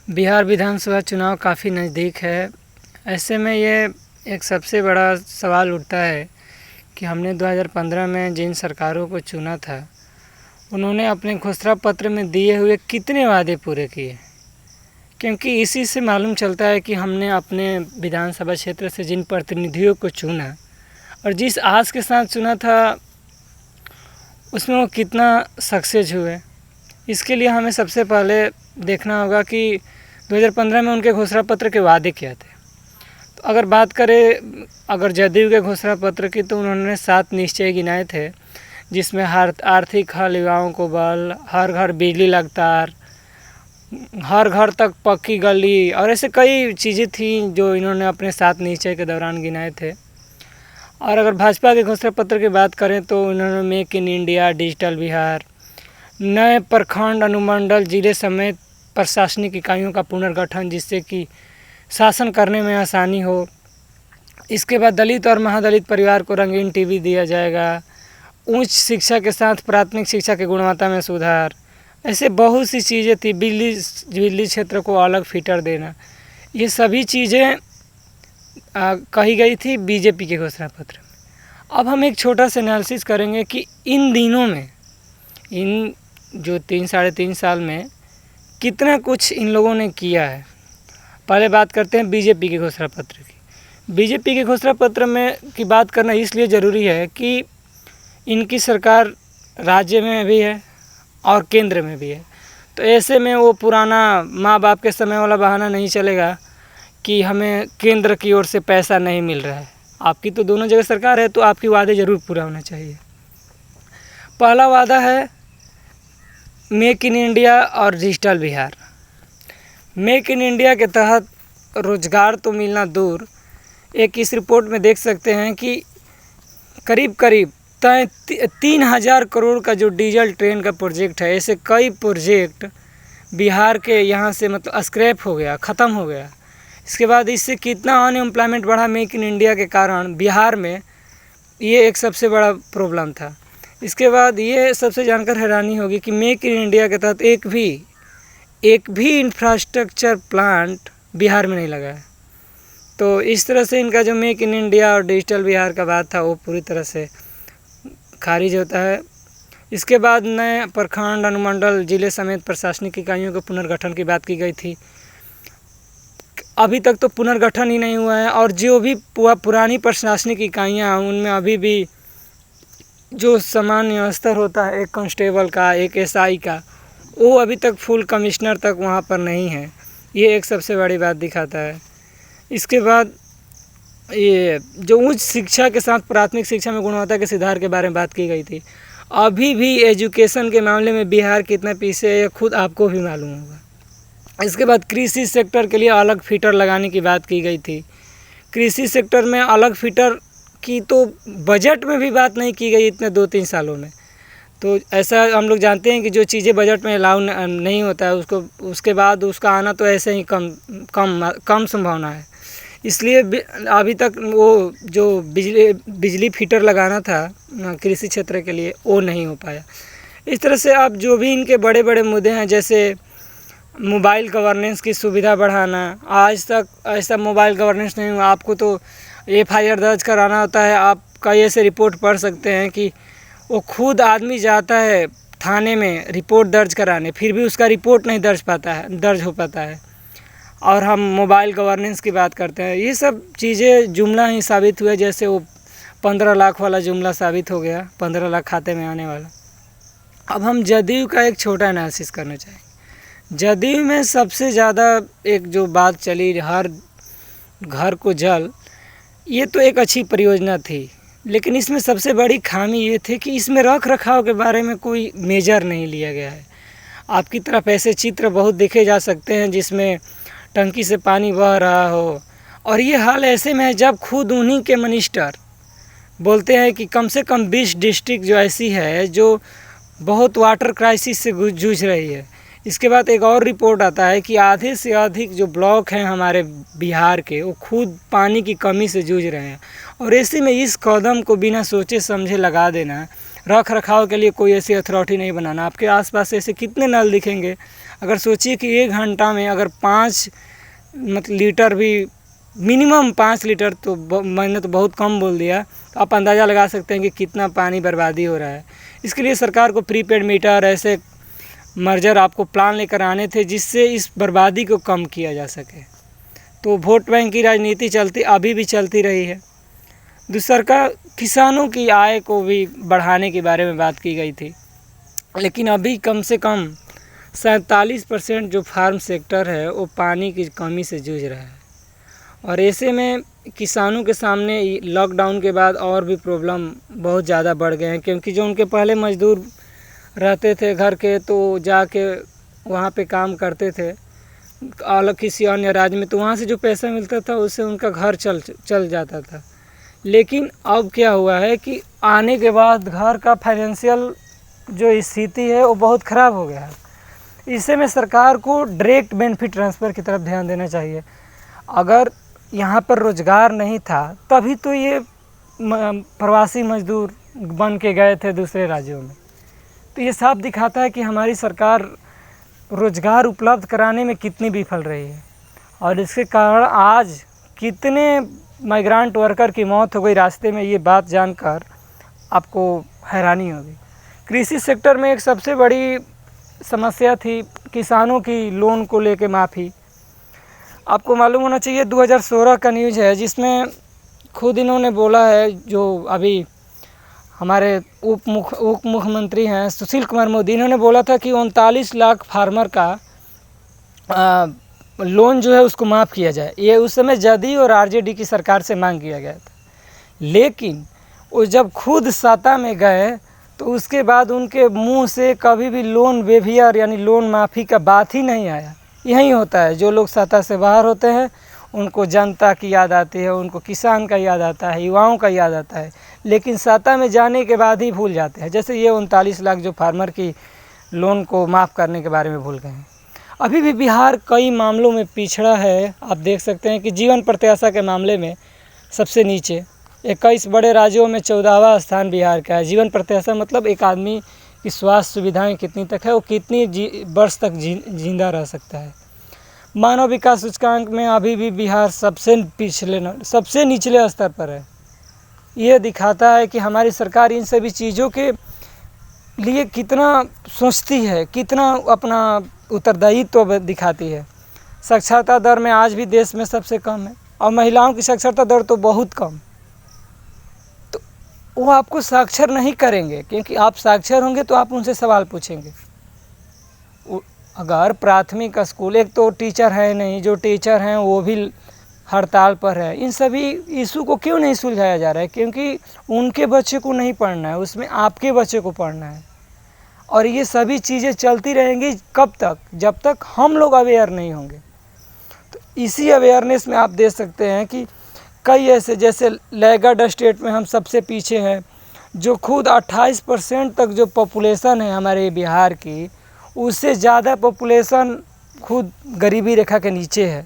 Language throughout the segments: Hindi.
बिहार विधानसभा चुनाव काफ़ी नज़दीक है। ऐसे में ये एक सबसे बड़ा सवाल उठता है कि हमने 2015 में जिन सरकारों को चुना था उन्होंने अपने घोषणा पत्र में दिए हुए कितने वादे पूरे किए, क्योंकि इसी से मालूम चलता है कि हमने अपने विधानसभा क्षेत्र से जिन प्रतिनिधियों को चुना और जिस आस के साथ चुना था उसमें वो कितना सक्सेस हुए। इसके लिए हमें सबसे पहले देखना होगा कि 2015 में उनके घोषणा पत्र के वादे क्या थे। तो अगर बात करें जदयू के घोषणा पत्र की, तो उन्होंने 7 निश्चय गिनाए थे, जिसमें हर आर्थिक हल, युवाओं को बल, हर घर बिजली लगातार, हर घर तक पक्की गली और ऐसे कई चीज़ें थी जो इन्होंने अपने 7 निश्चय के दौरान गिनाए थे। और अगर भाजपा के घोषणा पत्र की बात करें तो उन्होंने make in India, digital Bihar, नए प्रखंड, अनुमंडल, जिले समेत प्रशासनिक इकाइयों का पुनर्गठन जिससे कि शासन करने में आसानी हो। इसके बाद दलित और महादलित परिवार को रंगीन टीवी दिया जाएगा। उच्च शिक्षा के साथ प्राथमिक शिक्षा की गुणवत्ता में सुधार, ऐसे बहुत सी चीज़ें थी। बिजली क्षेत्र को अलग फीटर देना, ये सभी चीज़ें कही गई थी बीजेपी के घोषणा पत्र में। अब हम एक छोटा सा एनालिसिस करेंगे कि इन दिनों में, इन जो 3-3.5 साल में कितना कुछ इन लोगों ने किया है। पहले बात करते हैं बीजेपी के घोषणा पत्र की। बीजेपी के घोषणा पत्र में की बात करना इसलिए ज़रूरी है कि इनकी सरकार राज्य में भी है और केंद्र में भी है। तो ऐसे में वो पुराना माँ बाप के समय वाला बहाना नहीं चलेगा कि हमें केंद्र की ओर से पैसा नहीं मिल रहा है। आपकी तो दोनों जगह सरकार है, तो आपकी वादे ज़रूर पूरा होना चाहिए। पहला वादा है मेक इन इंडिया और digital Bihar. Make in India के तहत रोज़गार तो मिलना दूर, एक इस रिपोर्ट में देख सकते हैं कि करीब 3,000 करोड़ का जो डीजल ट्रेन का प्रोजेक्ट है, ऐसे कई प्रोजेक्ट बिहार के यहाँ से मतलब स्क्रैप हो गया, ख़त्म हो गया। इसके बाद इससे कितना अनएम्प्लॉयमेंट बढ़ा मेक इन इंडिया के कारण बिहार में, ये एक सबसे बड़ा प्रॉब्लम था। इसके बाद ये सबसे जानकर हैरानी होगी कि मेक इन इंडिया के तहत एक भी इंफ्रास्ट्रक्चर प्लांट बिहार में नहीं लगा है। तो इस तरह से इनका जो मेक इन इंडिया और डिजिटल बिहार का बात था वो पूरी तरह से खारिज होता है। इसके बाद नए प्रखंड, अनुमंडल, जिले समेत प्रशासनिक इकाइयों के पुनर्गठन की बात की गई थी। अभी तक तो पुनर्गठन ही नहीं हुआ है और जो भी पुरानी प्रशासनिक इकाइयाँ हैं उनमें अभी भी जो सामान्य स्तर होता है, एक कांस्टेबल का, एक एसआई का, वो अभी तक फुल कमिश्नर तक वहाँ पर नहीं है। ये एक सबसे बड़ी बात दिखाता है। इसके बाद ये जो उच्च शिक्षा के साथ प्राथमिक शिक्षा में गुणवत्ता के सुधार के बारे में बात की गई थी। अभी भी एजुकेशन के मामले में बिहार कितना पीछे है खुद आपको भी मालूम होगा। इसके बाद कृषि सेक्टर के लिए अलग फीटर लगाने की बात की गई थी। कृषि सेक्टर में अलग फीटर की तो बजट में भी बात नहीं की गई इतने 2-3 सालों में। तो ऐसा हम लोग जानते हैं कि जो चीज़ें बजट में अलाउ नहीं होता है उसके बाद उसका आना तो ऐसे ही कम संभावना है। इसलिए अभी तक वो जो बिजली फीटर लगाना था कृषि क्षेत्र के लिए वो नहीं हो पाया। इस तरह से अब जो भी इनके बड़े बड़े मुद्दे हैं, जैसे मोबाइल गवर्नेंस की सुविधा बढ़ाना, आज तक ऐसा मोबाइल गवर्नेंस नहीं हुआ। आपको तो FIR दर्ज कराना होता है। आप कई ऐसे रिपोर्ट पढ़ सकते हैं कि वो खुद आदमी जाता है थाने में रिपोर्ट दर्ज कराने, फिर भी उसका रिपोर्ट नहीं दर्ज हो पाता है। और हम मोबाइल गवर्नेंस की बात करते हैं, ये सब चीज़ें जुमला ही साबित हुए, जैसे वो 15 लाख वाला जुमला साबित हो गया, 15 लाख खाते में आने वाला। अब हम जदयू का एक छोटा एनालिसिस करना चाहेंगे। जदयू में सबसे ज़्यादा एक जो बात चली, हर घर को जल, ये तो एक अच्छी परियोजना थी, लेकिन इसमें सबसे बड़ी खामी ये थी कि इसमें रख रखाव के बारे में कोई मेजर नहीं लिया गया है। आपकी तरफ ऐसे चित्र बहुत देखे जा सकते हैं जिसमें टंकी से पानी बह रहा हो, और ये हाल ऐसे में है जब खुद उन्हीं के मिनिस्टर बोलते हैं कि कम से कम 20 डिस्ट्रिक्ट जो ऐसी है जो बहुत वाटर क्राइसिस से जूझ रही है। इसके बाद एक और रिपोर्ट आता है कि आधे से अधिक जो ब्लॉक हैं हमारे बिहार के, वो खुद पानी की कमी से जूझ रहे हैं। और ऐसे में इस कदम को बिना सोचे समझे लगा देना, रख रखाव के लिए कोई ऐसी अथॉरिटी नहीं बनाना। आपके आसपास ऐसे कितने नल दिखेंगे, अगर सोचिए कि 1 घंटा में अगर 5 मतलब लीटर भी, मिनिमम 5 लीटर, तो मैंने तो बहुत कम बोल दिया, तो आप अंदाज़ा लगा सकते हैं कि कितना पानी बर्बादी हो रहा है। इसके लिए सरकार को प्रीपेड मीटर ऐसे मर्जर आपको प्लान लेकर आने थे जिससे इस बर्बादी को कम किया जा सके। तो वोट बैंक की राजनीति अभी भी चलती रही है। दूसरा का किसानों की आय को भी बढ़ाने के बारे में बात की गई थी, लेकिन अभी कम से कम 47% जो फार्म सेक्टर है वो पानी की कमी से जूझ रहा है। और ऐसे में किसानों के सामने लॉकडाउन के बाद और भी प्रॉब्लम बहुत ज़्यादा बढ़ गए हैं, क्योंकि जो उनके पहले मजदूर रहते थे घर के, तो जाके वहाँ पे काम करते थे अलग किसी अन्य राज्य में, तो वहाँ से जो पैसा मिलता था उससे उनका घर चल जाता था। लेकिन अब क्या हुआ है कि आने के बाद घर का फाइनेंशियल जो स्थिति है वो बहुत ख़राब हो गया है। इससे में सरकार को डायरेक्ट बेनिफिट ट्रांसफ़र की तरफ ध्यान देना चाहिए। अगर यहाँ पर रोज़गार नहीं था तभी तो ये प्रवासी मजदूर बन के गए थे दूसरे राज्यों में। तो ये साफ दिखाता है कि हमारी सरकार रोज़गार उपलब्ध कराने में कितनी विफल रही है, और इसके कारण आज कितने माइग्रेंट वर्कर की मौत हो गई रास्ते में। ये बात जानकर आपको हैरानी होगी। कृषि सेक्टर में एक सबसे बड़ी समस्या थी किसानों की लोन को लेके माफ़ी। आपको मालूम होना चाहिए 2016 का न्यूज़ है, जिसमें खुद इन्होंने बोला है, जो अभी हमारे उप मुख्यमंत्री हैं सुशील कुमार मोदी, इन्होंने बोला था कि 39 लाख फार्मर का लोन जो है उसको माफ़ किया जाए। ये उस समय जदयू और आरजेडी की सरकार से मांग किया गया था, लेकिन वो जब खुद सत्ता में गए तो उसके बाद उनके मुंह से कभी भी लोन वेवियर यानी लोन माफ़ी का बात ही नहीं आया। यही होता है, जो लोग सत्ता से बाहर होते हैं उनको जनता की याद आती है, उनको किसान का याद आता है, युवाओं का याद आता है, लेकिन सत्ता में जाने के बाद ही भूल जाते हैं। जैसे ये 39 लाख जो फार्मर की लोन को माफ़ करने के बारे में भूल गए हैं। अभी भी बिहार कई मामलों में पिछड़ा है। आप देख सकते हैं कि जीवन प्रत्याशा के मामले में सबसे नीचे, 21 बड़े राज्यों में 14वां स्थान बिहार का है। जीवन प्रत्याशा मतलब एक आदमी की स्वास्थ्य सुविधाएं कितनी तक है, वो कितनी वर्ष तक जिंदा रह सकता है। मानव विकास सूचकांक में अभी भी बिहार सबसे निचले स्तर पर है। ये दिखाता है कि हमारी सरकार इन सभी चीज़ों के लिए कितना सोचती है, कितना अपना उत्तरदायित्व दिखाती है। साक्षरता दर में आज भी देश में सबसे कम है, और महिलाओं की साक्षरता दर तो बहुत कम। तो वो आपको साक्षर नहीं करेंगे, क्योंकि आप साक्षर होंगे तो आप उनसे सवाल पूछेंगे। अगर प्राथमिक स्कूल, एक तो टीचर है नहीं, जो टीचर हैं वो भी हड़ताल पर है, इन सभी इशू को क्यों नहीं सुलझाया जा रहा है? क्योंकि उनके बच्चे को नहीं पढ़ना है, उसमें आपके बच्चे को पढ़ना है। और ये सभी चीज़ें चलती रहेंगी कब तक? जब तक हम लोग अवेयर नहीं होंगे। तो इसी अवेयरनेस में आप देख सकते हैं कि कई ऐसे, जैसे लैगर्ड स्टेट में हम सबसे पीछे हैं, जो खुद 28% तक जो पॉपुलेशन है हमारे बिहार की, उससे ज़्यादा पॉपुलेशन खुद गरीबी रेखा के नीचे है।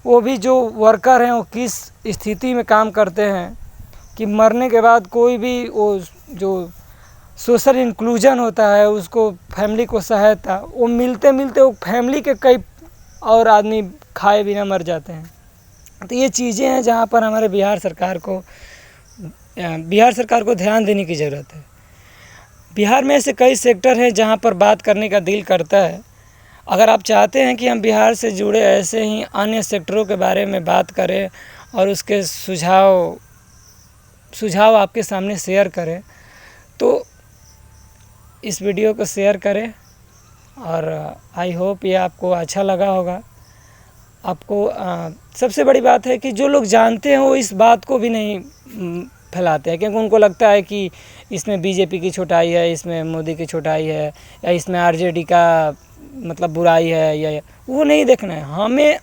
वो भी जो वर्कर हैं वो किस स्थिति में काम करते हैं कि मरने के बाद कोई भी वो जो सोशल इंक्लूजन होता है, उसको फैमिली को सहायता, वो मिलते मिलते वो फैमिली के कई और आदमी खाए बिना मर जाते हैं। तो ये चीज़ें हैं जहाँ पर हमारे बिहार सरकार को ध्यान देने की ज़रूरत है। बिहार में ऐसे कई सेक्टर हैं जहाँ पर बात करने का दिल करता है। अगर आप चाहते हैं कि हम बिहार से जुड़े ऐसे ही अन्य सेक्टरों के बारे में बात करें और उसके सुझाव आपके सामने शेयर करें, तो इस वीडियो को शेयर करें। और आई होप ये आपको अच्छा लगा होगा। आपको सबसे बड़ी बात है कि जो लोग जानते हैं वो इस बात को भी नहीं फैलाते हैं, क्योंकि उनको लगता है कि इसमें बीजेपी की छोटाई है, इसमें मोदी की छोटाई है, या इसमें आरजेडी का मतलब बुराई है, या वो नहीं देखना है। हमें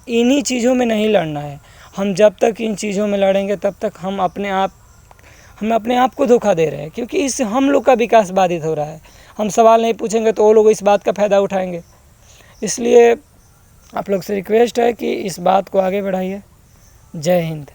इन्हीं चीज़ों में नहीं लड़ना है। हम जब तक इन चीज़ों में लड़ेंगे तब तक हम अपने आप को धोखा दे रहे हैं, क्योंकि इससे हम लोग का विकास बाधित हो रहा है। हम सवाल नहीं पूछेंगे तो वो लोग इस बात का फ़ायदा उठाएंगे। इसलिए आप लोग से रिक्वेस्ट है कि इस बात को आगे बढ़ाइए। जय हिंद।